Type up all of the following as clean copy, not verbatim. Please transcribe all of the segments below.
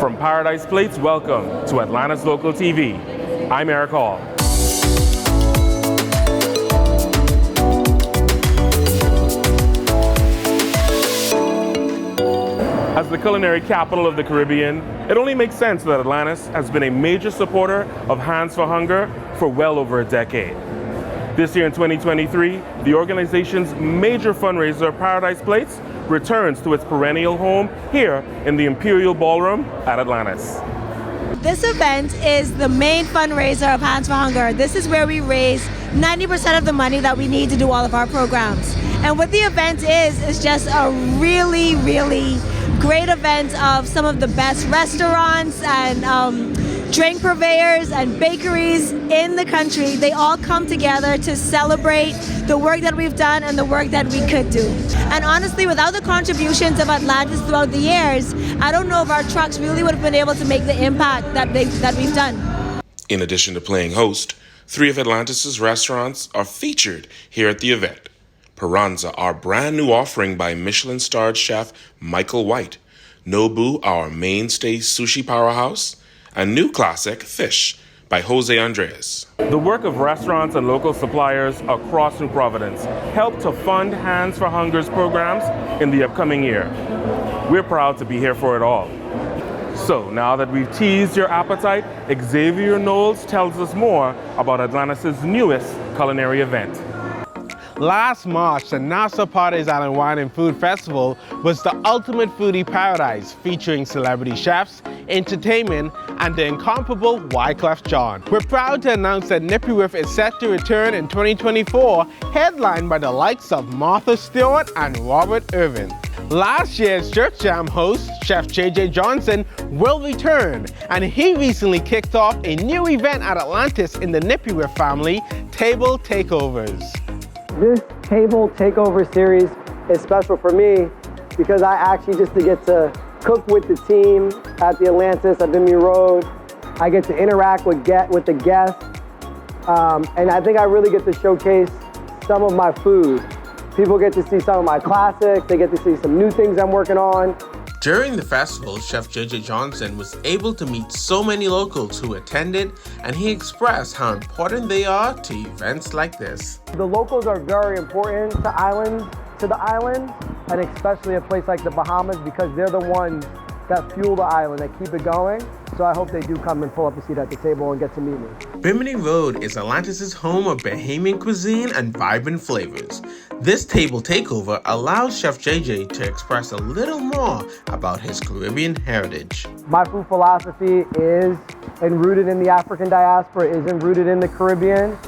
From Paradise Plates, welcome to Atlantis Local TV. I'm Eric Hall. As the culinary capital of the Caribbean, it only makes sense that Atlantis has been a major supporter of Hands for Hunger for well over a decade. This year in 2023, the organization's major fundraiser, Paradise Plates, returns to its perennial home here in the Imperial Ballroom at Atlantis. This event is the main fundraiser of Hands for Hunger. This is where we raise 90% of the money that we need to do all of our programs. And what the event is just a really, really great event of some of the best restaurants and drink purveyors and bakeries in the country. They all come together to celebrate the work that we've done and the work that we could do. And honestly, without the contributions of Atlantis throughout the years, I don't know if our trucks really would have been able to make the impact that we've done. In addition to playing host, 3 of Atlantis' restaurants are featured here at the event. Piranha, our brand new offering by Michelin-starred chef Michael White. Nobu, our mainstay sushi powerhouse. And new classic, Fish, by Jose Andres. The work of restaurants and local suppliers across New Providence helped to fund Hands for Hunger's programs in the upcoming year. We're proud to be here for it all. So now that we've teased your appetite, Xavier Knowles tells us more about Atlantis' newest culinary event. Last March, the Nassau Potter's Island Wine and Food Festival was the ultimate foodie paradise, featuring celebrity chefs, entertainment, and the incomparable Wyclef Jean. We're proud to announce that Nippiwith is set to return in 2024, headlined by the likes of Martha Stewart and Robert Irvin. Last year's Jerk Jam host, Chef JJ Johnson, will return, and he recently kicked off a new event at Atlantis in the Nippiwith family, Table Takeovers. This table takeover series is special for me because I actually just get to cook with the team at the Atlantis at Bimini Road. I get to interact with the guests, and I think I really get to showcase some of my food. People get to see some of my classics, they get to see some new things I'm working on. During the festival, Chef JJ Johnson was able to meet so many locals who attended, and he expressed how important they are to events like this. The locals are very important to the island, and especially a place like the Bahamas, because they're the ones that fuel the island, that keep it going. So I hope they do come and pull up a seat at the table and get to meet me. Bimini Road is Atlantis' home of Bahamian cuisine and vibrant flavors. This table takeover allows Chef JJ to express a little more about his Caribbean heritage. My food philosophy is rooted in the African diaspora, isn't rooted in the Caribbean.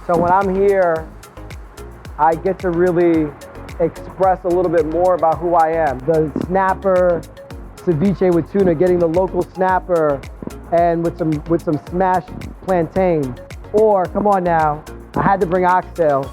So when I'm here, I get to really express a little bit more about who I am. The snapper, ceviche with tuna, getting the local snapper and with some smashed plantains. Or, come on now, I had to bring oxtail,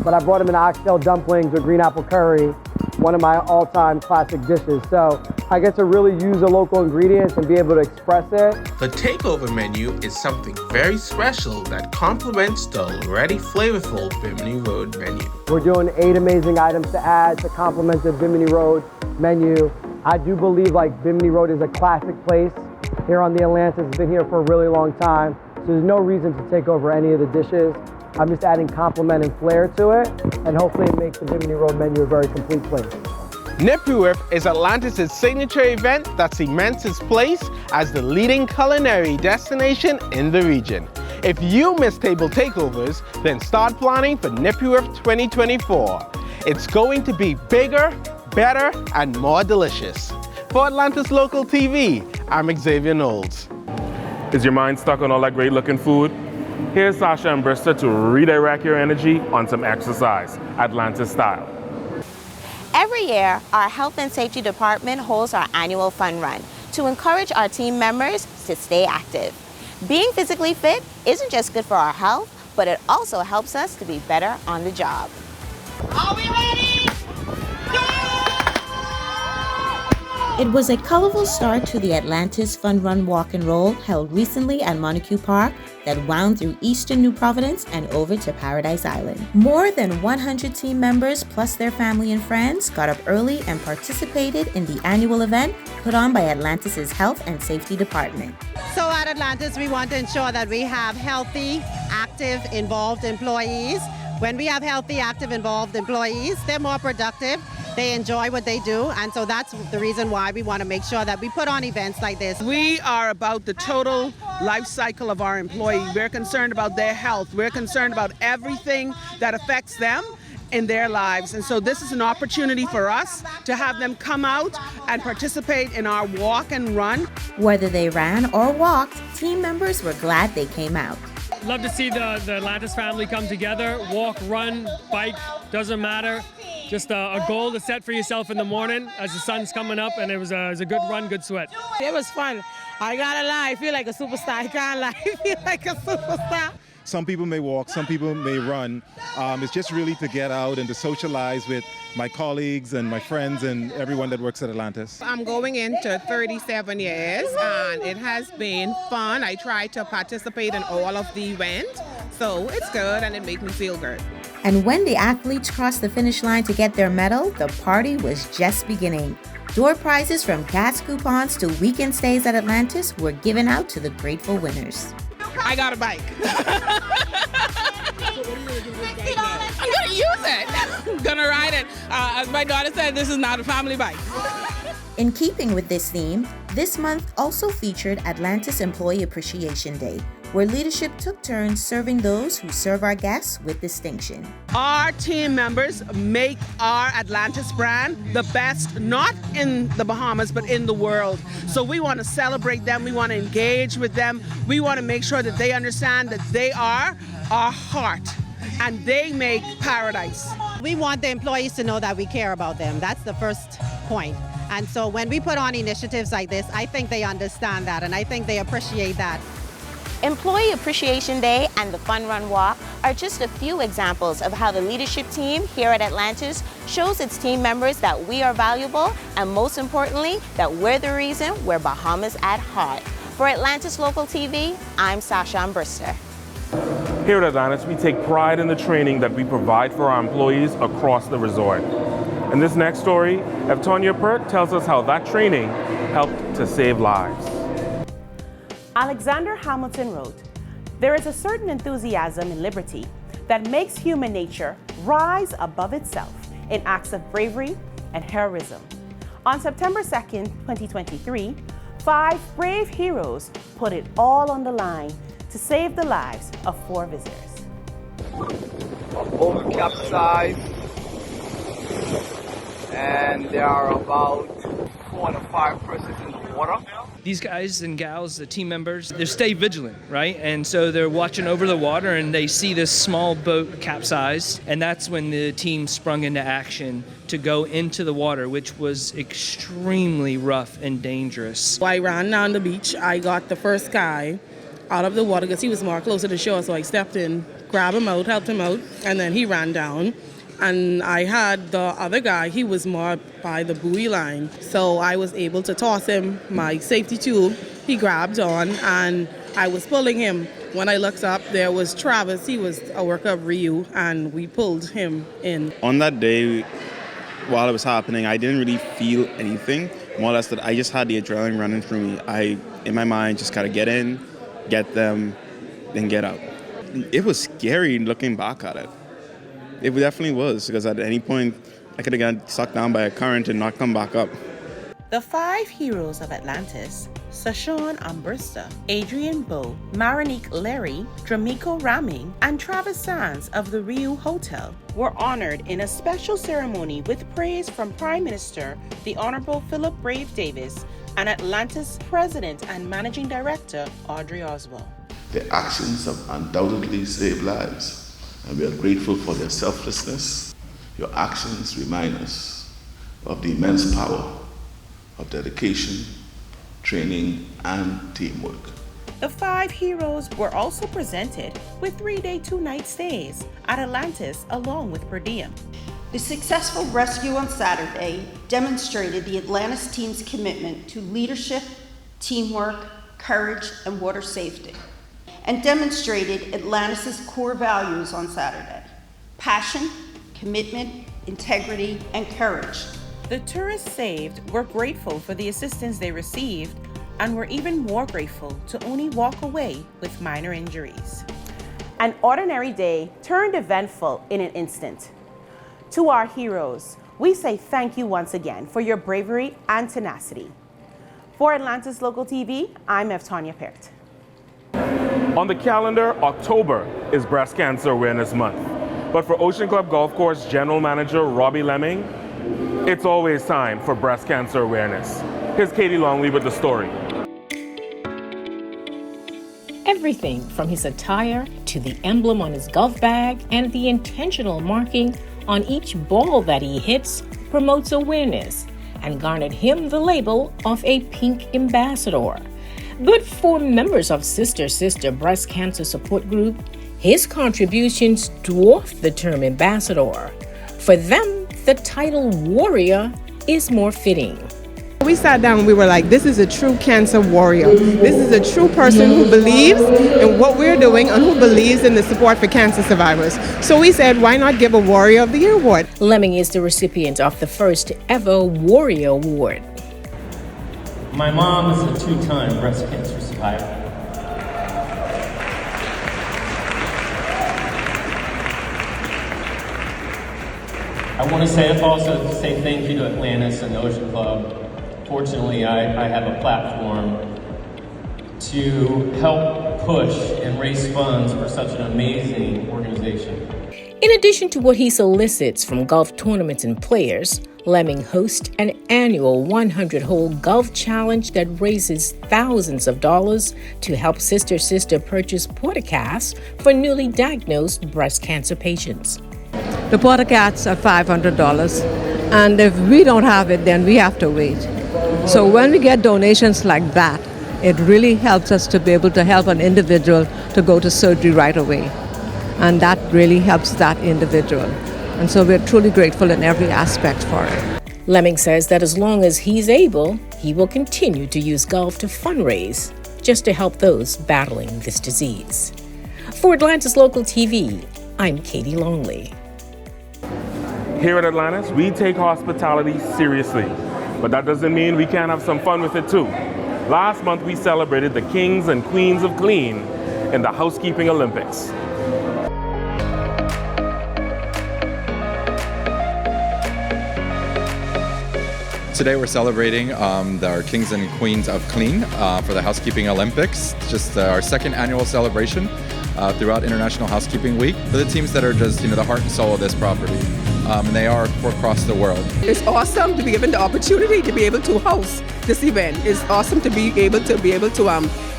but I brought him in oxtail dumplings or green apple curry, one of my all-time classic dishes. So I get to really use the local ingredients and be able to express it. The takeover menu is something very special that complements the already flavorful Bimini Road menu. We're doing 8 amazing items to add to complement the Bimini Road menu. I do believe Bimini Road is a classic place here on the Atlantis. It's been here for a really long time, so there's no reason to take over any of the dishes. I'm just adding complement and flair to it, and hopefully it makes the Bimini Road menu a very complete place. Nippiwith is Atlantis' signature event that cements its place as the leading culinary destination in the region. If you miss table takeovers, then start planning for Nippiwith 2024. It's going to be bigger, better, and more delicious. For Atlantis Local TV, I'm Xavier Knowles. Is your mind stuck on all that great looking food? Here's Sasha and Brista to redirect your energy on some exercise, Atlantis style. Every year, our Health and Safety Department holds our annual fun run to encourage our team members to stay active. Being physically fit isn't just good for our health, but it also helps us to be better on the job. Are we ready? It was a colorful start to the Atlantis Fun Run Walk and Roll held recently at Montague Park that wound through eastern New Providence and over to Paradise Island. More than 100 team members plus their family and friends got up early and participated in the annual event put on by Atlantis' Health and Safety Department. So at Atlantis, we want to ensure that we have healthy, active, involved employees. When we have healthy, active, involved employees, they're more productive. They enjoy what they do, and so that's the reason why we want to make sure that we put on events like this. We are about the total life cycle of our employee. We're concerned about their health. We're concerned about everything that affects them in their lives. And so this is an opportunity for us to have them come out and participate in our walk and run. Whether they ran or walked, team members were glad they came out. Love to see the Atlantis family come together, walk, run, bike, doesn't matter. Just a goal to set for yourself in the morning as the sun's coming up, and it was a good run, good sweat. It was fun. I gotta lie, I feel like a superstar. I can't lie, I feel like a superstar. Some people may walk, some people may run. It's just really to get out and to socialize with my colleagues and my friends and everyone that works at Atlantis. I'm going into 37 years and it has been fun. I try to participate in all of the events, so it's good and it makes me feel good. And when the athletes crossed the finish line to get their medal, the party was just beginning. Door prizes from gas coupons to weekend stays at Atlantis were given out to the grateful winners. I got a bike. I'm gonna use it. I'm gonna ride it. As my daughter said, this is not a family bike. In keeping with this theme, this month also featured Atlantis Employee Appreciation Day, where leadership took turns serving those who serve our guests with distinction. Our team members make our Atlantis brand the best, not in the Bahamas, but in the world. So we want to celebrate them, we want to engage with them, we want to make sure that they understand that they are our heart and they make paradise. We want the employees to know that we care about them. That's the first point. And so when we put on initiatives like this, I think they understand that, and I think they appreciate that. Employee Appreciation Day and the Fun Run Walk are just a few examples of how the leadership team here at Atlantis shows its team members that we are valuable, and most importantly, that we're the reason we're Bahamas at heart. For Atlantis Local TV, I'm Sasha Ambrister. Here at Atlantis, we take pride in the training that we provide for our employees across the resort. In this next story, Evtonia Pert tells us how that training helped to save lives. Alexander Hamilton wrote, "There is a certain enthusiasm in liberty that makes human nature rise above itself in acts of bravery and heroism." On September 2nd, 2023, 5 brave heroes put it all on the line to save the lives of 4 visitors. Boat capsized, and there are about 4 to 5 persons in the water. These guys and gals, the team members, they stay vigilant, right? And so they're watching over the water and they see this small boat capsized, and that's when the team sprung into action to go into the water, which was extremely rough and dangerous. So I ran down the beach. I got the first guy out of the water because he was more closer to shore, so I stepped in, grabbed him out, helped him out, and then he ran down. And I had the other guy, he was more by the buoy line. So I was able to toss him my safety tube. He grabbed on and I was pulling him. When I looked up, there was Travis. He was a worker of Rio, and we pulled him in. On that day, while it was happening, I didn't really feel anything. More or less that I just had the adrenaline running through me. I, in my mind, just gotta get in, get them, then get out. It was scary looking back at it. It definitely was, because at any point I could have gotten sucked down by a current and not come back up. The 5 heroes of Atlantis, Sashawn Ambrister, Adrian Bowe, Marinique Larry, Dramiko Raming, and Travis Sands of the Rio Hotel, were honored in a special ceremony with praise from Prime Minister, the Honorable Philip Brave Davis, and Atlantis President and Managing Director, Audrey Oswald. Their actions have undoubtedly saved lives, and we are grateful for their selflessness. Your actions remind us of the immense power of dedication, training, and teamwork. The 5 heroes were also presented with 3-day, 2-night stays at Atlantis along with per diem. The successful rescue on Saturday demonstrated the Atlantis team's commitment to leadership, teamwork, courage, and water safety, and demonstrated Atlantis' core values on Saturday: passion, commitment, integrity, and courage. The tourists saved were grateful for the assistance they received and were even more grateful to only walk away with minor injuries. An ordinary day turned eventful in an instant. To our heroes, we say thank you once again for your bravery and tenacity. For Atlantis Local TV, I'm F. Tanya Peart. On the calendar, October is Breast Cancer Awareness Month. But for Ocean Club Golf Course General Manager Robbie Lemming, it's always time for breast cancer awareness. Here's Katie Longley with the story. Everything from his attire to the emblem on his golf bag and the intentional marking on each ball that he hits promotes awareness and garnered him the label of a pink ambassador. But for members of Sister Sister Breast Cancer Support Group, his contributions dwarf the term ambassador. For them, the title warrior is more fitting. We sat down and we were like, this is a true cancer warrior. This is a true person who believes in what we're doing and who believes in the support for cancer survivors. So we said, why not give a Warrior of the Year award? Lemming is the recipient of the first ever Warrior Award. My mom is a two-time breast cancer survivor. I want to say thank you to Atlantis and the Ocean Club. Fortunately, I have a platform to help push and raise funds for such an amazing organization. In addition to what he solicits from golf tournaments and players, Lemming hosts an annual 100-hole golf challenge that raises thousands of dollars to help Sister Sister purchase portacasts for newly diagnosed breast cancer patients. The portacasts are $500, and if we don't have it, then we have to wait. So when we get donations like that, it really helps us to be able to help an individual to go to surgery right away. And that really helps that individual. And so we're truly grateful in every aspect for it. Lemming says that as long as he's able, he will continue to use golf to fundraise, just to help those battling this disease. For Atlantis Local TV, I'm Katie Longley. Here at Atlantis, we take hospitality seriously, but that doesn't mean we can't have some fun with it too. Last month, we celebrated the kings and queens of clean in the Housekeeping Olympics. Today we're celebrating our Kings and Queens of Clean for the Housekeeping Olympics. Just our second annual celebration throughout International Housekeeping Week for the teams that are just the heart and soul of this property. And they are across the world. It's awesome to be given the opportunity to be able to host this event. It's awesome to be able to be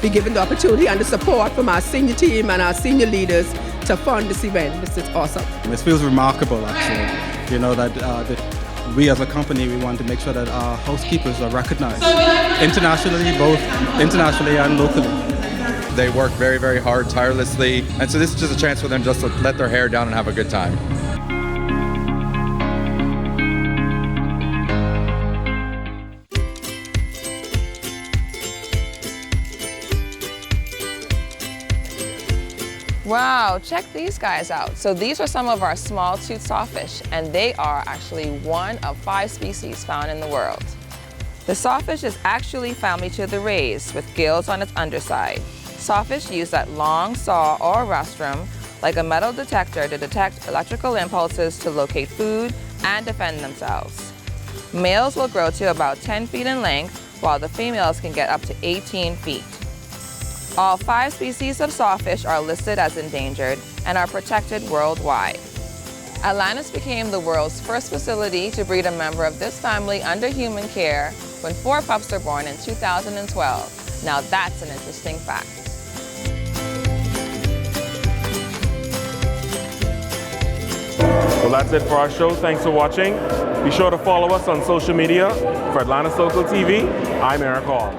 given the opportunity and the support from our senior team and our senior leaders to fund this event. This is awesome. It feels remarkable, actually. That we as a company, we want to make sure that our housekeepers are recognized internationally, both internationally and locally. They work very, very hard, tirelessly, and so this is just a chance for them just to let their hair down and have a good time. Wow, check these guys out. So these are some of our small-toothed sawfish, and they are actually one of 5 species found in the world. The sawfish is actually family to the rays, with gills on its underside. Sawfish use that long saw or rostrum, like a metal detector, to detect electrical impulses to locate food and defend themselves. Males will grow to about 10 feet in length, while the females can get up to 18 feet. All 5 species of sawfish are listed as endangered and are protected worldwide. Atlantis became the world's first facility to breed a member of this family under human care when 4 pups were born in 2012. Now that's an interesting fact. Well, that's it for our show. Thanks for watching. Be sure to follow us on social media. For Atlantis Local TV, I'm Eric Hall.